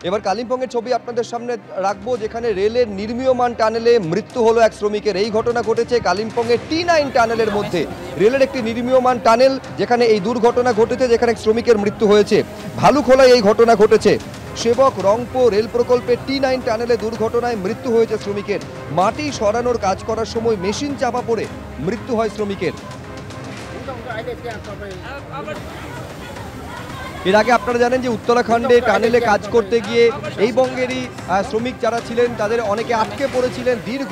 এবার কালিম্পংয়ের ছবি আপনাদের সামনে রাখবো, যেখানে রেলের নির্মীয়মান টানেলে মৃত্যু হলো এক শ্রমিকের। এই ঘটনা ঘটেছে কালিম্পংয়ের T9 টানেলের মধ্যে। রেলের একটি নির্মীয়মান টানেল, যেখানে এই দুর্ঘটনা ঘটেছে, যেখানে এক শ্রমিকের মৃত্যু হয়েছে। ভালুখোলায় এই ঘটনা ঘটেছে। সেবক রংপো রেল প্রকল্পের T9 টানেলে দুর্ঘটনায় মৃত্যু হয়েছে শ্রমিকের। মাটি সরানোর কাজ করার সময় মেশিন চাপা পড়ে মৃত্যু হয় শ্রমিকের। এর আগে আপনারা জানেন যে উত্তরাখণ্ডে টানেলে কাজ করতে গিয়ে এই বঙ্গেরই শ্রমিক যারা ছিলেন তাদের অনেকে আটকে পড়েছিলেন। দীর্ঘ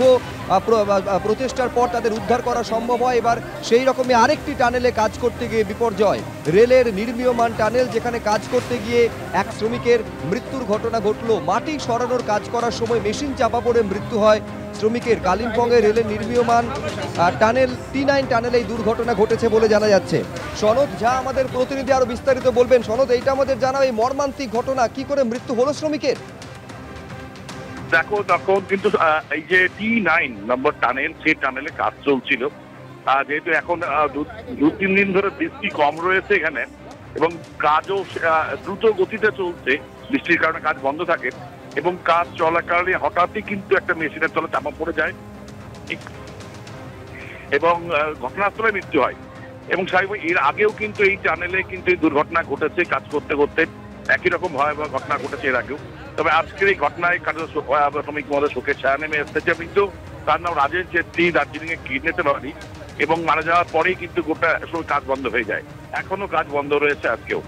প্রচেষ্টার পর তাদের উদ্ধার করা সম্ভব হয়। এবার সেই রকমই আরেকটি টানেলে কাজ করতে গিয়ে বিপর্যয়। রেলের নির্মীয়মান টানেল, যেখানে কাজ করতে গিয়ে এক শ্রমিকের মৃত্যুর ঘটনা ঘটল। মাটি সরানোর কাজ করার সময় মেশিন চাপা পড়ে মৃত্যু হয় শ্রমিকের। কালিম্পংয়ে রেলের নির্মীয়মান টানেল T9 টানেলে এই দুর্ঘটনা ঘটেছে বলে জানা যাচ্ছে। সনদ ঝা আমাদের প্রতিনিধি আরো বিস্তারিত বলবেন। সনদ, এইটা আমাদের জানাও, এই মর্মান্তিক ঘটনা, কি করে মৃত্যু হলো শ্রমিকের? দেখো তখন কিন্তু এই যে T9 নম্বর টানেল, সেই টানেলে কাজ চলছিল। যেহেতু এখন 2-3 দিন ধরে বৃষ্টি কম রয়েছে এখানে এবং কাজও দ্রুত গতিতে চলছে, বৃষ্টির কারণে কাজ বন্ধ থাকে এবং কাজ চলাকালীন হঠাৎই কিন্তু একটা মেশিনের তলে চাপা পড়ে যায় এবং ঘটনাস্থলে মৃত্যু হয়। এবং স্বাভাবিক এর আগেও কিন্তু এই টানেলে কিন্তু এই দুর্ঘটনা ঘটেছে, কাজ করতে করতে একই রকম ভয়াবহ ঘটনা ঘটেছে এর আগেও। তবে আজকের এই ঘটনায় শ্রমিক মহোদয় শোকের ছায়া নেমে এসেছে। কিন্তু তার নাম রাজেশ জেটলি, দার্জিলিং এর কিডনিতে বাড়ি এবং মারা যাওয়ার পরেই কিন্তু গোটা কাজ বন্ধ হয়ে যায়। এখনো কাজ বন্ধ রয়েছে আজকেও।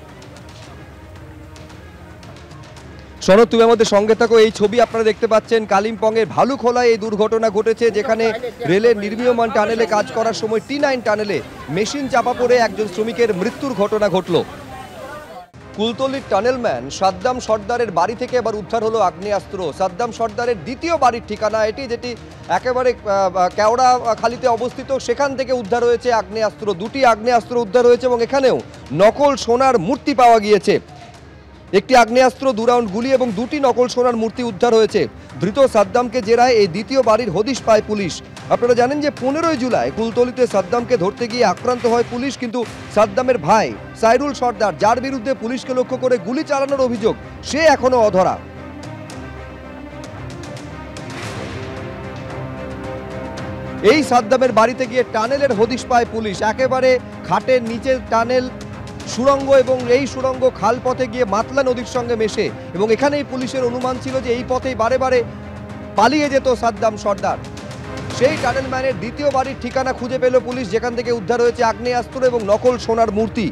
সনদ, তুমি আমাদের সঙ্গে থাকো। এই ছবি আপনারা দেখতে পাচ্ছেন, কালিম্পংয়ের ভালুখোলায় এই দুর্ঘটনা ঘটেছে, যেখানে রেলের নির্মীয়মান টানেলে কাজ করার সময় T9 টানেলে মেশিন চাপা পড়ে একজন শ্রমিকের মৃত্যুর ঘটনা ঘটল। কুলতলির টানেলম্যান সাদ্দাম সর্দারের বাড়ি থেকে এবার উদ্ধার হলো আগ্নেয়াস্ত্র। সাদ্দাম সর্দারের দ্বিতীয় বাড়ির ঠিকানা এটি, যেটি একেবারে কেওড়াখালীতে অবস্থিত। সেখান থেকে উদ্ধার হয়েছে আগ্নেয়াস্ত্র। দুটি আগ্নেয়াস্ত্র উদ্ধার হয়েছে এবং এখানেও নকল সোনার মূর্তি পাওয়া গিয়েছে। একটি আগ্নেয়াস্ত্র, 2 রাউন্ড গুলি এবং 2টি নকল সোনার মূর্তি উদ্ধার হয়েছে। ধৃত সাদ্দামকে জেরায় এই দ্বিতীয় বাড়ির হদিশ পায় পুলিশ। আপনারা জানেন যে 15ই জুলাই কুলতলিতে সাদ্দামকে ধরতে গিয়ে আক্রান্ত হয় পুলিশ, কিন্তু সাদ্দামের ভাই সাইরুল সর্দার, যার বিরুদ্ধে পুলিশকে লক্ষ্য করে গুলি চালানোর অভিযোগ, সে এখনো অধরা। এই সাদ্দামের বাড়িতে গিয়ে টানেলের হদিশ পায় পুলিশ। একেবারে খাটের নিচে টানেল, সুড়ঙ্গ, এবং এই সুড়ঙ্গ খাল পথে গিয়ে মাতলা নদীর সঙ্গে মেশে এবং এখানেই পুলিশের অনুমান ছিল যে এই পথেই বারে বারে পালিয়ে যেত সাদ্দাম সর্দার। সেই টানেলম্যানের দ্বিতীয় বাড়ির ঠিকানা খুঁজে পেল পুলিশ, যেখান থেকে উদ্ধার হয়েছে আগ্নেয়াস্ত্র এবং নকল সোনার মূর্তি।